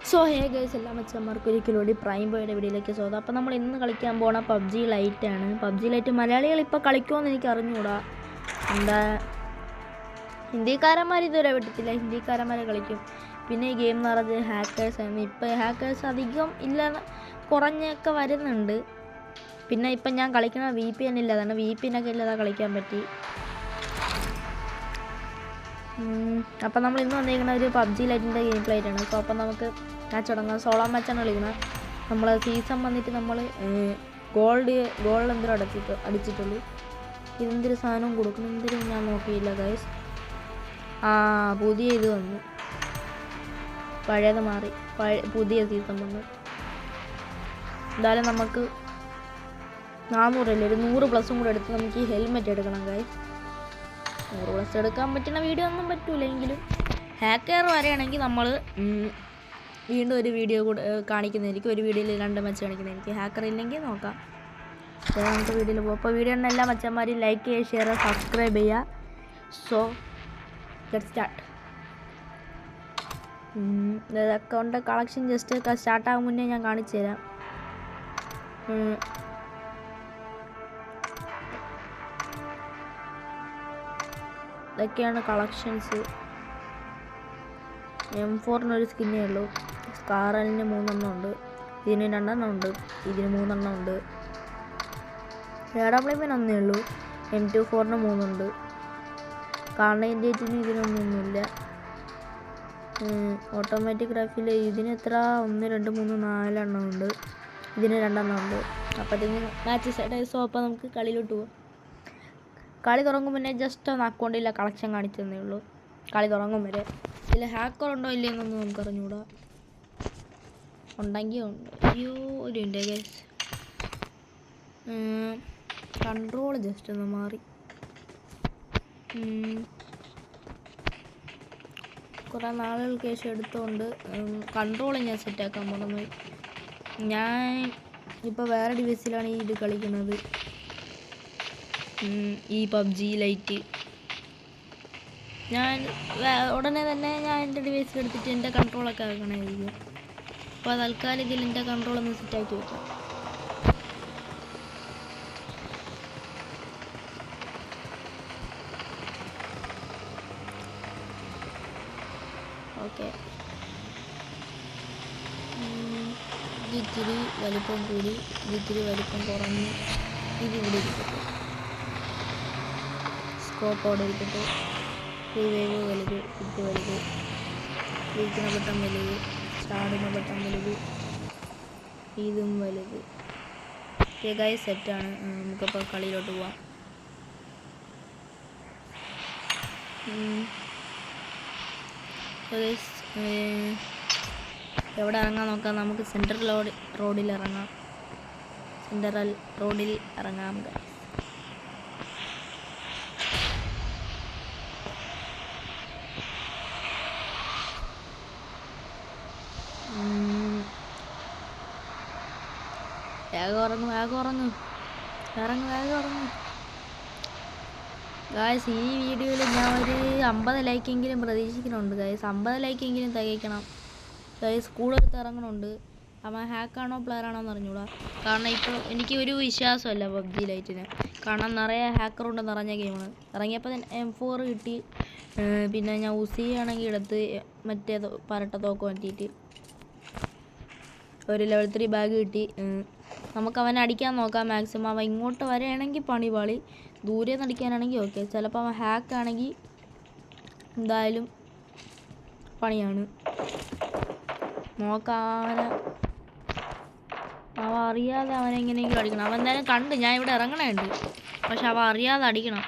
So hey guys, എല്ലാ മച്ചന്മാർക്കും ഒരിക്കലൂടെ prime ബോയുടെ വീഡിയോയിലേക്ക് സ്വാഗതം. അപ്പോൾ നമ്മൾ ഇന്ന് കളിക്കാൻ പോണ പബ്ജി ലൈറ്റാണ്. പബ്ജി ലൈറ്റ് മലയാളികൾ ഇപ്പോൾ കളിക്കുമെന്ന് എനിക്ക് അറിഞ്ഞുകൂടാ. എന്താ ഹിന്ദിക്കാരന്മാർ ഇതുവരെ വിട്ടിട്ടില്ല, ഹിന്ദിക്കാരന്മാരെ കളിക്കും. പിന്നെ ഈ ഗെയിം എന്ന് പറഞ്ഞത് ഹാക്കേഴ്സാണ്. ഇപ്പോൾ ഹാക്കേഴ്സ് അധികം ഇല്ല, കുറഞ്ഞൊക്കെ വരുന്നുണ്ട്. പിന്നെ ഇപ്പം ഞാൻ കളിക്കുന്ന VPN ഇല്ലാതാണ്, VPN ഒക്കെ ഇല്ലാതെ കളിക്കാൻ പറ്റി. അപ്പം നമ്മൾ ഇന്ന് വന്നിരിക്കുന്ന ഒരു പബ്ജി ലൈറ്റിൻ്റെ ഗെയിം പ്ലേ ആയിട്ടാണ്. സോ അപ്പം നമുക്ക് മാച്ച് തുടങ്ങാം. സോളോ മാച്ചാണ് കളിക്കുന്നത്. നമ്മൾ സീസൺ വന്നിട്ട് നമ്മൾ ഗോൾഡ് എന്തിനും അടിച്ചിട്ടുള്ളൂ. ഇതെന്തൊരു സാധനവും കൊടുക്കണം, എന്തിനും ഞാൻ നോക്കിയില്ല ഗൈസ്. പുതിയ ഇത് വന്നു, പഴയത് മാറി, പുതിയ സീസൺ വന്നു. എന്തായാലും നമുക്ക് 400 അല്ലേ, ഒരു 100+ കൂടെ എടുത്ത് നമുക്ക് ഈ ഹെൽമെറ്റ് എടുക്കണം ഗൈസ്. 100+ എടുക്കാൻ പറ്റുന്ന വീഡിയോ ഒന്നും പറ്റൂല, എങ്കിലും ഹാക്കർ വരെയാണെങ്കിൽ നമ്മൾ വീണ്ടും ഒരു വീഡിയോ കൂടെ കാണിക്കുന്നതായിരിക്കും. ഒരു വീഡിയോയിൽ 2 മാച്ച് കാണിക്കുന്നതായിരിക്കും. ഹാക്കർ ഇല്ലെങ്കിൽ നോക്കാം. നമുക്ക് വീഡിയോയിൽ പോകും. അപ്പോൾ വീഡിയോ എല്ലാ മച്ചന്മാരും ലൈക്ക് ചെയ്യുക, ഷെയർ ചെയ്യുക, സബ്സ്ക്രൈബ് ചെയ്യുക. So let start. Account collection just സ്റ്റാർട്ടാകും മുന്നേ ഞാൻ കാണിച്ചു തരാം. ഇതൊക്കെയാണ് കളക്ഷൻസ്. M4 ഒരു സ്കിന്നേ ഉള്ളൂ. സ്കാറലിന് 3 ഉണ്ട്, ഇതിന് 2 ഉണ്ട്, ഇതിന് 3 ഉണ്ട്. AWM ഒന്നേ ഉള്ളൂ. M24 3 ഉണ്ട്. കാർണേറ്റിന് ഇതിനൊന്നുമില്ല. ഓട്ടോമാറ്റിക് റൈഫിൽ ഇതിന് എത്ര 1 2 3 4 ഉണ്ട്, ഇതിന് 2 ഉണ്ട്. അപ്പോഴത്തേക്കും മാച്ച് സെറ്റ്. സോ അപ്പോൾ നമുക്ക് കളിയിലോട്ട് പോകാം. കളി തുടങ്ങും മുന്നേ ജസ്റ്റ് ഒന്ന് അക്കൗണ്ടില്ല കളക്ഷൻ കാണിച്ചതന്നേ ഉള്ളൂ. കളി തുടങ്ങും വരെ ഇതിൽ ഹാക്കർ ഉണ്ടോ ഇല്ലയെന്നൊന്നും നമുക്ക് അറിഞ്ഞുകൂടാ. ഉണ്ടെങ്കിൽ ഉണ്ട്. അയ്യോ ഒരു മിനിറ്റ് ഗൈസ്, കൺട്രോൾ ജസ്റ്റ് ഒന്ന് മാറി. കുറേ നാളുകൾക്ക് ശേഷം എടുത്തുകൊണ്ട് കൺട്രോൾ ഞാൻ സെറ്റാക്കാൻ പോകുന്നത്. ഞാൻ ഇപ്പോൾ വേറെ ഡിവൈസിലാണ് ഈ ഇത് കളിക്കുന്നത്, ഈ പബ്ജി ലൈറ്റ്. ഞാൻ ഉടനെ തന്നെ ഞാൻ എൻ്റെ ഡിവൈസിലെടുത്തിട്ട് എൻ്റെ കൺട്രോളൊക്കെ ആക്കണമായിരിക്കും. അപ്പോൾ തൽക്കാലം ഇതിൽ എൻ്റെ കൺട്രോളൊന്ന് സെറ്റാക്കി വെക്കാം. ഓക്കെ, ഇതിത്തിരി വലിപ്പം കൂടി, ഇതിത്തിരി വലിപ്പം കുറഞ്ഞ്, ഇതിവിടെ ഇരിക്കട്ടെ. സ്കോപ്പ് അവിടെ ഇരിക്കട്ടെ. റിവൈവ് വലുത്, ഇത് വലുത്, വിളിക്കുന്ന ബട്ടൺ വലുത്, ചാടുന്ന ബട്ടൺ വലുത്, ഇതും വലുത്. ഗൈസ് സെറ്റാണ്. നമുക്കിപ്പോൾ കളിയിലോട്ട് പോവാം. എവിടെ ഇറങ്ങാൻ നോക്കാം. നമുക്ക് സെൻട്രൽ റോഡിൽ ഇറങ്ങാം. സെൻട്രൽ റോഡിൽ ഇറങ്ങാം ഗൈസ്. വേഗം ഉറങ്ങും ഗായ്സ്. ഈ വീഡിയോയിൽ ഞാൻ ഒരു 50 ലൈക്കെങ്കിലും പ്രതീക്ഷിക്കുന്നുണ്ട് ഗായ്സ്. 50 ലൈക്കെങ്കിലും തികയ്ക്കണം ഗായ്സ്. കൂടുതൽ ഇറങ്ങണുണ്ട്. അവൻ ഹാക്കാണോ പ്ലെയറാണോ എന്ന് അറിഞ്ഞൂടാ. കാരണം ഇപ്പോൾ എനിക്ക് ഒരു വിശ്വാസമല്ല പബ്ജി ലൈറ്റിന്. കാരണം നിറയെ ഹാക്കറുണ്ട് നിറഞ്ഞ ഗെയിമാണ്. ഇറങ്ങിയപ്പോൾ M4 കിട്ടി. പിന്നെ ഞാൻ ഉസി ആണെങ്കിൽ എടുത്ത് മറ്റേ പരട്ട തോക്ക് മാറ്റിയിട്ട് ഒരു level 3 ബാഗ് കിട്ടി. നമുക്ക് അവനെ അടിക്കാൻ നോക്കാം മാക്സിമം. അവൻ ഇങ്ങോട്ട് വരികയാണെങ്കിൽ പണിപാളി, ദൂരെ നിന്ന് അടിക്കാനാണെങ്കിൽ ഓക്കെ. ചിലപ്പോൾ അവൻ ഹാക്കാണെങ്കിൽ എന്തായാലും പണിയാണ്. നോക്കാം, അവൻ അറിയാതെ അവനെങ്ങനെയെങ്കിലും അടിക്കണം. അവൻ എന്തായാലും കണ്ട് ഞാൻ ഇവിടെ ഇറങ്ങണുണ്ട്, പക്ഷെ അവൻ അറിയാതെ അടിക്കണം.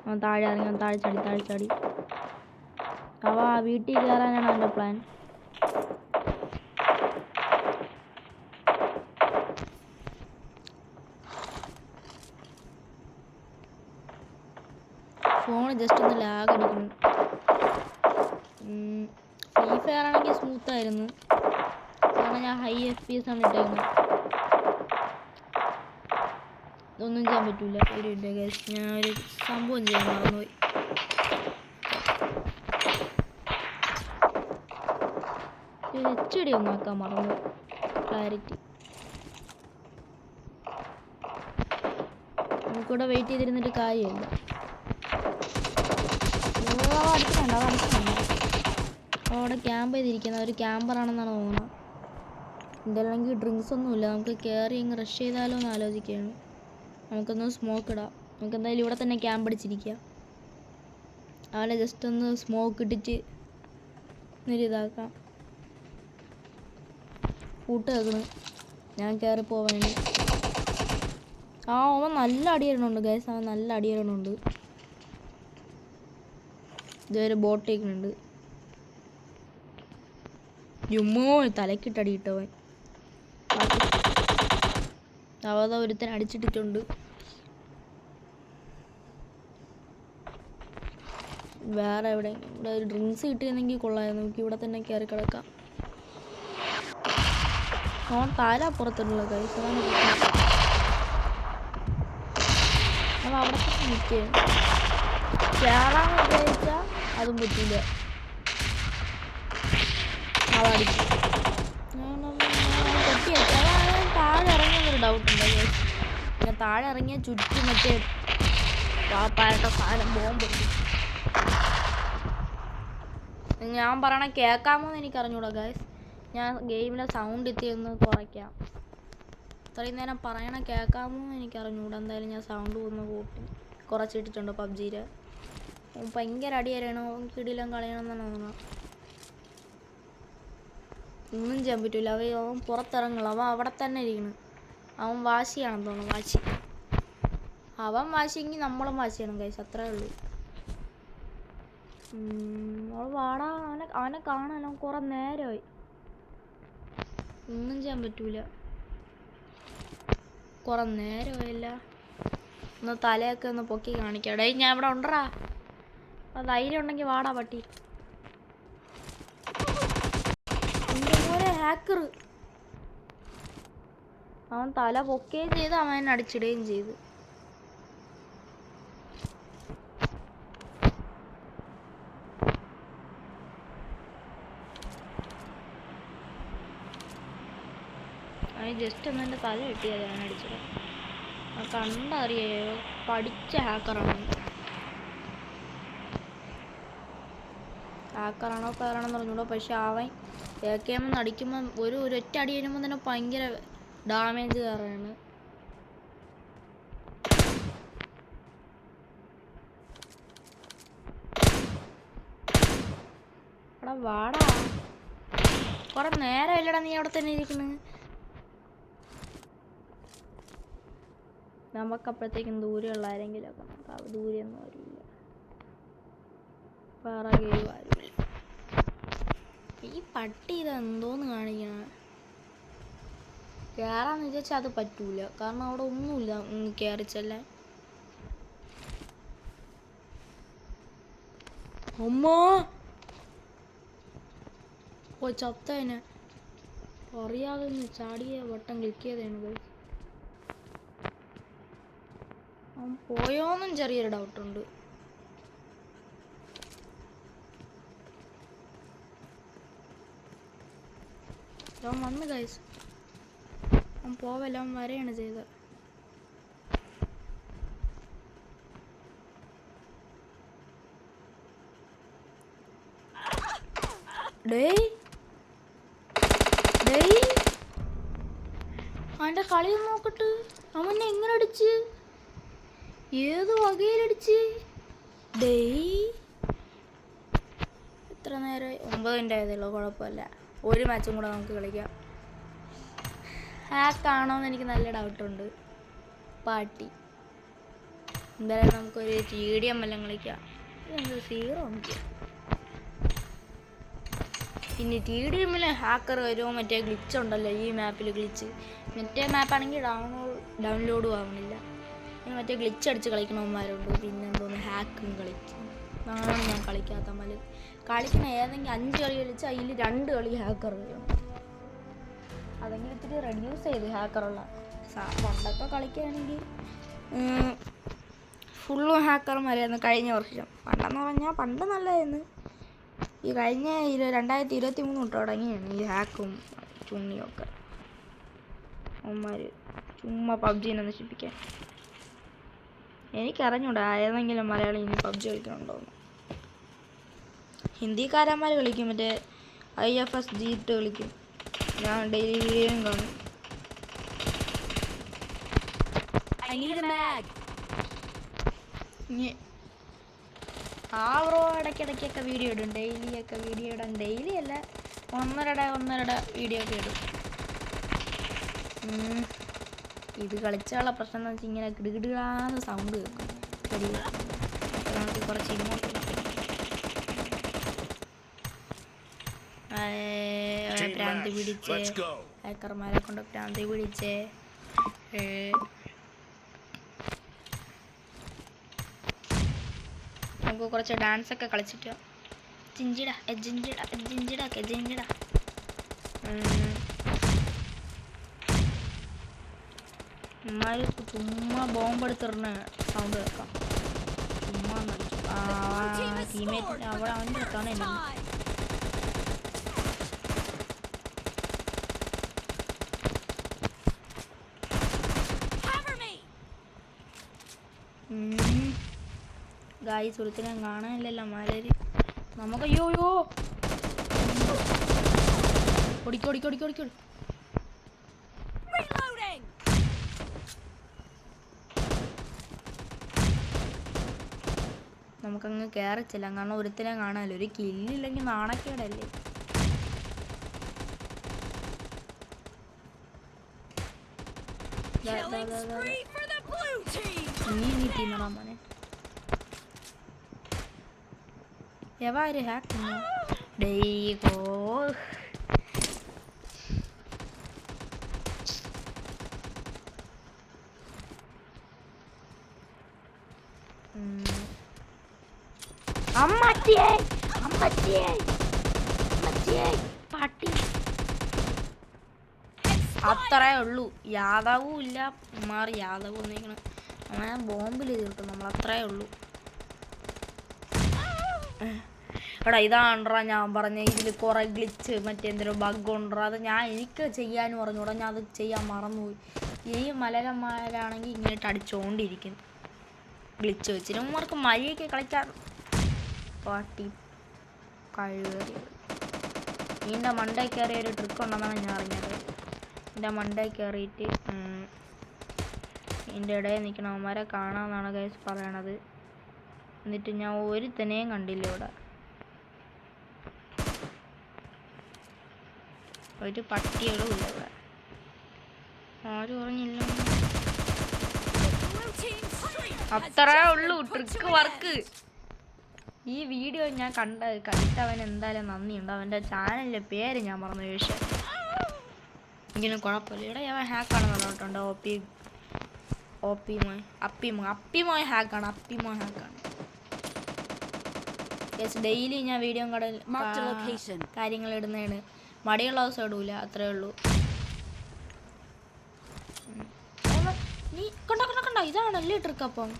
അവൻ താഴെ ഇറങ്ങി, അവൻ താഴെ ചാടി. അവ വീട്ടിൽ കയറാനാണ് അവൻ്റെ പ്ലാൻ. ഫോൺ ജസ്റ്റ് ഒന്ന് ലാഗ് അടിക്കുന്നു. ഫ്രീ ഫയർ ആണെങ്കിൽ സ്മൂത്തായിരുന്നു, കാരണം ഞാൻ high FPS ആണ് ഇട്ടേക്കുന്നത്. ഒന്നും ചെയ്യാൻ പറ്റില്ല. ഒരു മിനിറ്റ് ഗൈസ്, ഞാൻ ഒരു സംഭവം ചെയ്യാൻ മറന്നുപോയി. HD ഒന്നാക്കാൻ മറന്നു. ക്ലാരിറ്റി നമുക്കിവിടെ വെയിറ്റ് ചെയ്തിരുന്നിട്ട് കാര്യമില്ല. അവിടെ ക്യാമ്പ് ചെയ്തിരിക്കുന്ന ഒരു ക്യാമ്പറാണെന്നാണ് തോന്നുന്നത്. എന്തായാലും ഡ്രിങ്ക്സ് ഒന്നുമില്ല. നമുക്ക് കയറി അങ്ങ് റഷ് ചെയ്താലോ എന്ന് ആലോചിക്കുകയാണ്. നമുക്കൊന്ന് സ്മോക്ക് ഇടാം. നമുക്ക് എന്തായാലും ഇവിടെ തന്നെ ക്യാമ്പ് അടിച്ചിരിക്കുക. അവനെ ജസ്റ്റ് ഒന്ന് സ്മോക്ക് ഇട്ടിട്ട് ഇതാക്കാം. കൂട്ട് കേൾക്കണം, ഞാൻ കയറി പോവാൻ. അവൻ നല്ല അടിയിടണുണ്ട് ഗൈസ്, അവൻ നല്ല അടിയിടണുണ്ട്. ഇതൊരു ബോട്ട് ടേക്കുന്നുണ്ട്. ജുമ്മോ തലക്കിട്ടടിയിട്ടവൻ. അവത ഒരുത്തൻ അടിച്ചിട്ടിട്ടുണ്ട്. വേറെ എവിടെ ഇവിടെ ഒരു ഡ്രിങ്ക്സ് കിട്ടിയിരുന്നെങ്കിൽ കൊള്ളായിരുന്നു. നമുക്ക് ഇവിടെ തന്നെ കയറി കിടക്കാം. അവൻ തല പുറത്തുള്ള ഗൈസ്, അതാണ് അവൻ അവിടെ തന്നെ നിൽക്കുകയാണ്. കയറാന്ന് വിചാരിച്ചാൽ അതും പറ്റില്ല. അവടിച്ചു പൊട്ടി വെച്ചു. അതാണ് താഴെ ഇറങ്ങിയെന്നൊരു ഡൗട്ടുണ്ട്. ഞാൻ താഴെ ഇറങ്ങിയ ചുറ്റും മറ്റേ പാപ്പായുടെ സാധനം ബോംബ്. ഞാൻ പറയണ കേൾക്കാമോ എന്ന് എനിക്ക് അറിഞ്ഞൂടാ ഗൈസ്. ഞാൻ ഗെയിമിലെ സൗണ്ട് എത്തിയൊന്ന് കുറയ്ക്കാം. ഇത്രയും നേരം പറയണ കേൾക്കാമോ എന്ന് എനിക്ക് അറിഞ്ഞൂടാ. എന്തായാലും ഞാൻ സൗണ്ട് ഒന്ന് കൂട്ടി കുറച്ചിട്ടിട്ടുണ്ട്. പബ്ജിയിൽ ഭയങ്കര അടിയരാണോ, കിടിലം കളയണമെന്നാണ് തോന്നുന്നത്. ഒന്നും ചെയ്യാൻ പറ്റില്ല. അവൻ പുറത്തിറങ്ങില്ല. അവൻ അവിടെ തന്നെ ഇരിക്കണം. അവൻ വാശിയാണെന്ന് തോന്നുന്നു. വാശി അവൻ വാശിയെങ്കിൽ നമ്മളും വാശിയാണ് ഗൈസ്, അത്രേ ഉള്ളൂ. അവൾ വാടാ, അവനെ കാണാൻ അവൻ കുറേ നേരമായി. ഒന്നും ചെയ്യാൻ പറ്റൂല, കുറേ നേരമായില്ല. ഒന്ന് തലയൊക്കെ ഒന്ന് പൊക്കി കാണിക്കാം. ഡേ ഞാൻ ഇവിടെ ഉണ്ടറാ, ധൈര്യം ഉണ്ടെങ്കിൽ വാടാ പട്ടി. ഹാക്കർ അവൻ തല പൊക്കുകയും ചെയ്ത് അവൻ അടിച്ചിടുകയും ചെയ്തു. അവൻ ജസ്റ്റ് ഒന്ന് എൻ്റെ തല കിട്ടിയത് ഞാൻ അടിച്ചത്. കണ്ടറിയോ, പഠിച്ച ഹാക്കറാണ്. ഹാക്കറാണോ പേരാണെന്ന് പറഞ്ഞൂടോ. പക്ഷെ അവൻ AK-M അടിക്കുമ്പോൾ ഒരൊറ്റ അടി വരുമ്പോൾ തന്നെ ഭയങ്കര ഡാമേജ് കയറാണ്. എടാ വാടാ, കുറെ നേരം ഇല്ലടാ നീ അവിടെ തന്നെ ഇരിക്കണ്. നമുക്കപ്പോഴത്തേക്കും ദൂരെയുള്ള ആരെങ്കിലും ഒക്കെ നോക്കാം. ദൂരെയൊന്നും വരില്ല, പിറകെ വരില്ല. ഈ പട്ടി ഇതെന്തോന്ന് കാണിക്കണ. കയറാന്ന് വിചാരിച്ചാൽ അത് പറ്റൂല, കാരണം അവിടെ ഒന്നുമില്ല കയറിച്ചല്ലേ. അമ്മ ഓ ചത്തേനെ, അറിയാതെ ചാടിയ വട്ടം ക്ലിക്ക് ചെയ്തേണ്. അവൻ പോയോന്നും ചെറിയൊരു ഡൗട്ടുണ്ട്. അവൻ വന്ന് ഗൈസ്, അവൻ പോവല്ല, അവൻ വരെയാണ് ചെയ്തത്. ഡേയ് ഡേയ് അവൻ്റെ കളി നോക്കട്ട്. അവനെ എങ്ങനെ അടിച്ച്, ഏത് വകയിലടിച്ച്. ഡേയ് എത്ര നേരം, 9 മിനിറ്റ് ആയതല്ലോ, കുഴപ്പമില്ല. ഒരു മാച്ചും കൂടെ നമുക്ക് കളിക്കാം. ഹാക്കാണോന്ന് എനിക്ക് നല്ല ഡൗട്ടുണ്ട്. പാട്ടി എന്തായാലും നമുക്കൊരു TDM എല്ലാം കളിക്കാം. ഇതെന്ത് 0 നോക്കിയാൽ ഇനി TDM-ൽ ഹാക്കർ വരുമോ? മറ്റേ ഗ്ലിച്ച് ഉണ്ടല്ലോ ഈ മാപ്പിൽ, ഗ്ലിച്ച്. മറ്റേ മാപ്പാണെങ്കിൽ ഡൗൺലോഡും ആവണില്ല. ഇനി മറ്റേ ഗ്ലിച്ച് അടിച്ച് കളിക്കണവന്മാരുണ്ട്. പിന്നെ എന്തോന്ന് ഹാക്കും കളിക്കും. അതാണ് ഞാൻ കളിക്കാത്ത. കളിക്കണ ഏതെങ്കിലും 5 കളി കളിച്ച് അതിൽ 2 കളി ഹാക്കർ വരും. അതെങ്കിലും ഇത്തിരി റെഡ്യൂസ് ചെയ്ത് ഹാക്കറുള്ള പണ്ടൊക്കെ കളിക്കുകയാണെങ്കിൽ ഫുള്ളും ഹാക്കർമാരായിരുന്നു കഴിഞ്ഞ വർഷം. പണ്ടെന്ന് പറഞ്ഞാൽ പണ്ട് നല്ലതായിരുന്നു. ഈ കഴിഞ്ഞ 2023 തൊട്ട് തുടങ്ങിയാണ് ഈ ഹാക്കും ചുണ്ണിയൊക്കെ. അവന്മാർ ചുമ്മാ പബ്ജിനെ നശിപ്പിക്കാൻ. എനിക്കറിഞ്ഞൂടാ ഏതെങ്കിലും മലയാളി ഇനി പബ്ജി കളിക്കണുണ്ടോന്ന്. ഹിന്ദിക്കാരന്മാർ കളിക്കും, മറ്റേ IFS G2 കളിക്കും. ഞാൻ ഡെയിലി വീഡിയോയും കാണും. ബ്രോ ഇടയ്ക്കിടയ്ക്കൊക്കെ വീഡിയോ ഇടും. ഡെയിലിയൊക്കെ വീഡിയോ ഇടാൻ, ഡെയിലി അല്ല, ഒന്നരട വീഡിയോ ഒക്കെ ഇടും. ഇത് കളിച്ചുള്ള പ്രശ്നം എന്ന് വെച്ചാൽ ഇങ്ങനെ കിടുകിടാന്ന് സൗണ്ട് കേൾക്കും. അപ്പോൾ നമുക്ക് കുറച്ച് ഇങ്ങോട്ട് ഭ്രാന്തി പിടിച്ച് ഹാക്കർമാരെ കൊണ്ട് ഭ്രാന്തി പിടിച്ച് നമുക്ക് കുറച്ച് ഡാൻസൊക്കെ കളിച്ചിട്ട് ജിഞ്ചിട ഇമാർക്ക് ചുമ്മാ ബോംബെടുത്തിടുന്ന സൗണ്ട് കേൾക്കാം. ചുമ്മാ ടീമേറ്റ് അവിടെ അവൻ്റെ അടുത്താണ് എന്നെ. ഗായ്സ് സുഹൃത്തിനെ കാണാനില്ലല്ലോ മാലര്. നമുക്ക് അയ്യോ ഓടിക്കോടിക്കോടിക്കോടിക്കോടി. നമുക്കങ്ങ് കയറിച്ചില്ല, കാരണം ഒരുത്തിനെ കാണാമല്ലോ. ഒരു കില്ലില്ലെങ്കിൽ നാണക്കേടല്ലേ. നീ തിന്നടാ മോനെ. എവാര് ഹാക്ക് ഡെയ്ഗോ. പട്ടി അത്രേ ഉള്ളൂ. യാദവും ഇല്ല, മാറി യാദവ് ഒന്നിരിക്കണം. അങ്ങനെ ബോംബിൽ തീർക്കും നമ്മൾ, അത്രേ ഉള്ളൂ. എടാ ഇതാണ്ടാ ഞാൻ പറഞ്ഞ ഇതിൽ കുറെ ഗ്ലിച്ച് മറ്റെന്തൊരു ബഗ് ഉണ്ടോ. അത് എനിക്ക് ചെയ്യാനും പറഞ്ഞൂടാ, ഞാൻ അത് ചെയ്യാൻ മറന്നുപോയി. ഈ മലരന്മാരാണെങ്കിൽ ഇങ്ങോട്ട് അടിച്ചുകൊണ്ടിരിക്കും ഗ്ലിച്ച് വെച്ചിട്ട്. ഉമ്മർക്ക് മഴയൊക്കെ കളിക്കാൻ പാട്ടി കഴിവേറി. ഇതിൻ്റെ മണ്ടേ കയറിയ ഒരു ട്രിക്ക് ഉണ്ടെന്നാണ് ഞാൻ അറിഞ്ഞത്. എൻ്റെ മണ്ടേ കയറിയിട്ട് ഇതിൻ്റെ ഇടയിൽ നിൽക്കണവന്മാരെ കാണാമെന്നാണ് ഗൈസ് പറയണത്. എന്നിട്ട് ഞാൻ ഒരുത്തനെയും കണ്ടില്ല ഇവിടെ. ഒരു പട്ടികളും ഇല്ല ഇവിടെ. ആരും പറഞ്ഞില്ല. അത്രേ ഉള്ളൂ ട്രിക്ക് വർക്ക്. ഈ വീഡിയോ ഞാൻ കണ്ടവൻ എന്തായാലും നന്ദിയുണ്ട്. അവൻ്റെ ചാനലിൻ്റെ പേര് ഞാൻ മറന്നു ചോദിച്ചു. ഇങ്ങനെ കുഴപ്പമില്ല. ഇവിടെ അവൻ ഹാക്കാണെന്ന് പറഞ്ഞിട്ടുണ്ട്. അപ്പിമോയ് ഹാക്കാണ്. ഡെയിലി ഞാൻ വീഡിയോ കാര്യങ്ങൾ ഇടുന്നതാണ്. മടിയുള്ള ദിവസം ഇടൂല, അത്രേ ഉള്ളൂ. നീ കണ്ടോ ഇതാണല്ലേ ട്രിക്ക്. അപ്പം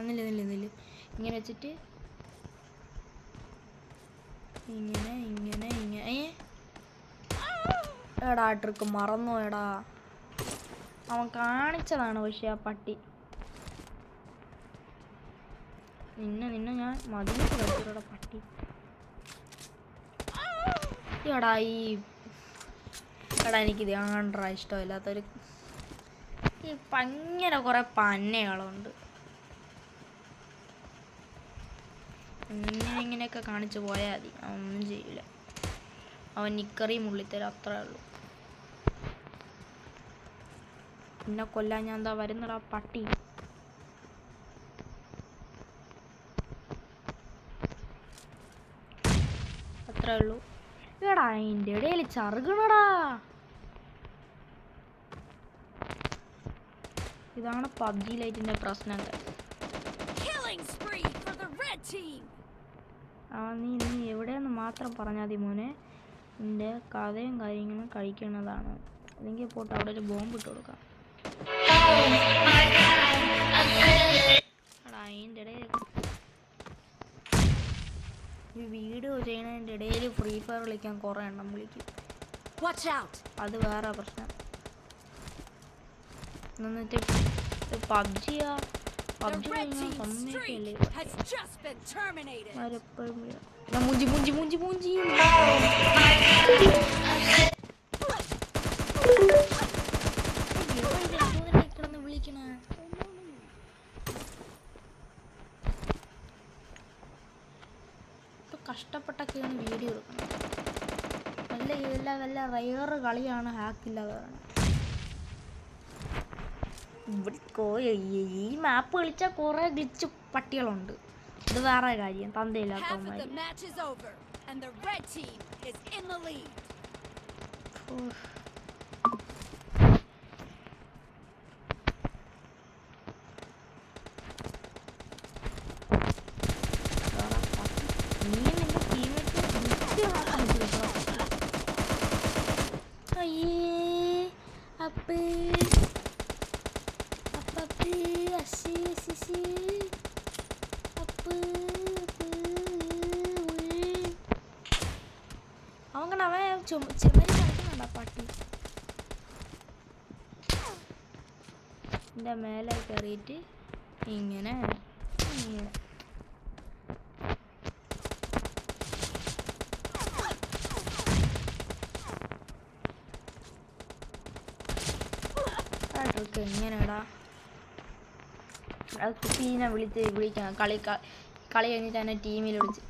നില്ല് ഇങ്ങനെ വെച്ചിട്ട് ഇങ്ങനെ എടാ ട്രിക്ക് മറന്നോ എടാ. അവൻ കാണിച്ചതാണ് പക്ഷെ ആ പട്ടി. നിന്നെ ഞാൻ മതിലിട്ട് കളിച്ചോടാ പട്ടി. എടാ എനിക്കിത് കാണണ്ടാ ഇഷ്ടമില്ലാത്തൊരു ഇങ്ങനെ കുറെ പന്നകളുണ്ട്. ഇങ്ങനെയൊക്കെ കാണിച്ചു പോയാൽ മതി, അവൻ ഒന്നും ചെയ്യില്ല. അവൻ നിക്കറിയും മുള്ളിത്തരും, അത്രേ ഉള്ളൂ. പിന്നെ കൊല്ലാൻ ഞാൻ എന്താ വരുന്നടാ പട്ടി. അത്രേ ഉള്ളൂ. എടാ അതിൻ്റെ ഇടയിൽ ചറുകണടാ. ഇതാണ് പബ്ജി ലൈറ്റിന്റെ പ്രശ്നങ്ങൾ. നീ എവിടെയെന്ന് മാത്രം പറഞ്ഞാൽ മതി മോനെ. നിന്റെ കഥയും കാര്യങ്ങളും കഴിക്കുന്നതാണ്. അല്ലെങ്കിൽ പോട്ട് അവിടെ ഒരു ബോംബ് ഇട്ട് കൊടുക്കാം. ഫ്രീ ഫയർ കളിക്കാൻ കുറേ എണ്ണം വിളിക്കും. അത് വേറെ പ്രശ്നം. എന്നിട്ട് പബ്ജിയാ, പബ്ജി സമ്മതിക്കല്ലേ മൂഞ്ചി മൂഞ്ചി മൂഞ്ചി മൂഞ്ചി. കിടന്ന് വിളിക്കണ കഷ്ടപ്പെട്ടൊക്കെയാണ് വീഡിയോ എടുക്കുന്നത്. വല്ല റയറ് കളിയാണ് ഹാക്കില്ലാതെ. ഈ മാപ്പ് കളിച്ചാൽ കുറേ ഗ്ലിച്ച് പട്ടികളുണ്ട്. ഇത് വേറെ കാര്യം. തന്തയില്ലാത്തവന്മാർ. പട്ടി എൻ്റെ മേലെ കയറിയിട്ട് ഇങ്ങനെ ട്രിക്ക് എങ്ങനെയാടാ? അത് കുട്ടീനെ വിളിക്കണം. കളി കഴിഞ്ഞിട്ട് തന്നെ ടീമിൽ വിളിച്ച്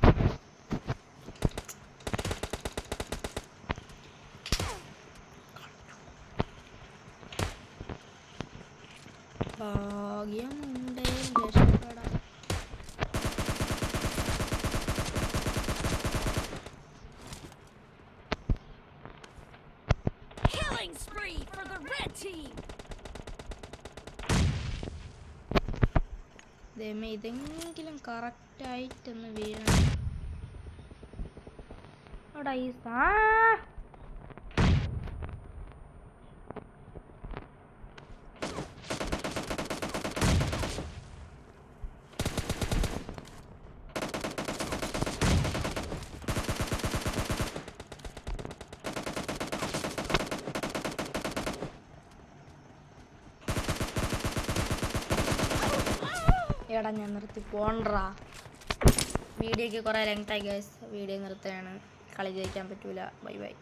ഭാഗ്യമുണ്ടേ രക്ഷപ്പെടാം. ഇതെങ്കിലും കറക്റ്റായിട്ടൊന്ന് വീഴണം. അവിടെ ഈ എടാ ഞാൻ നിർത്തി പോണ്ടാ. വീഡിയോക്ക് കുറേ ലെങ്തായി ഗൈസ്. വീഡിയോ നിർത്തുകയാണ്. കളി ജയിക്കാൻ പറ്റൂല. Bye bye.